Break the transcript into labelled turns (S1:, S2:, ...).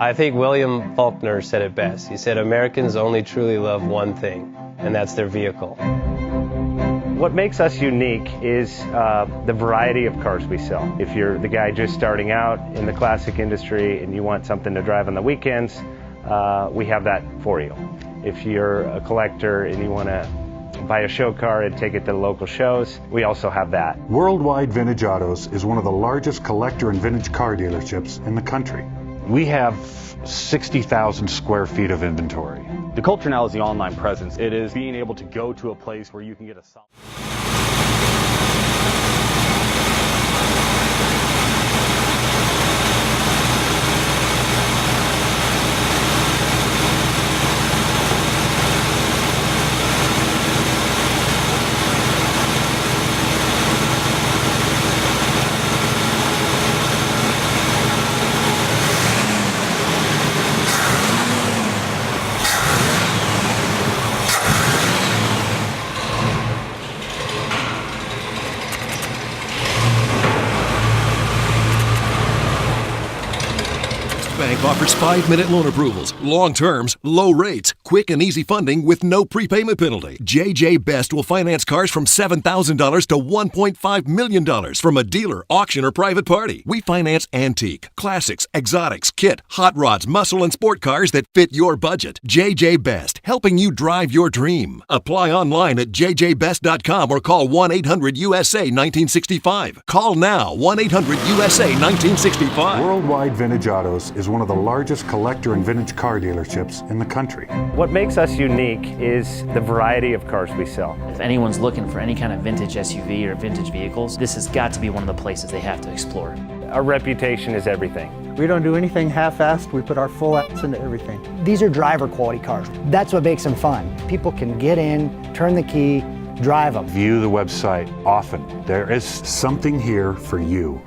S1: I think William Faulkner said it best. He said, Americans only truly love one thing, and that's their vehicle.
S2: What makes us unique is the variety of cars we sell. If you're the guy just starting out in the classic industry and you want something to drive on the weekends, we have that for you. If you're a collector and you want to buy a show car and take it to the local shows, we also have that.
S3: Worldwide Vintage Autos is one of the largest collector and vintage car dealerships in the country.
S4: We have 60,000 square feet of inventory.
S5: The culture now is the online presence. It is being able to go to a place where you can get a solid...
S6: Bank offers 5-minute loan approvals, long terms, low rates, quick and easy funding with no prepayment penalty. JJ Best will finance cars from $7,000 to $1.5 million from a dealer, auction, or private party. We finance antique, classics, exotics, kit, hot rods, muscle, and sport cars that fit your budget. JJ Best, helping you drive your dream. Apply online at jjbest.com or call 1-800-USA-1965. Call now, 1-800-USA-1965.
S3: Worldwide Vintage Autos is one of the largest collector and vintage car dealerships in the country.
S2: What makes us unique is the variety of cars we sell.
S7: If anyone's looking for any kind of vintage SUV or vintage vehicles, this has got to be one of the places they have to explore.
S2: Our reputation is everything.
S8: We don't do anything half-assed. We put our full ass into everything.
S9: These are driver quality cars. That's what makes them fun. People can get in, turn the key, drive them.
S4: View the website often.
S3: There is something here for you.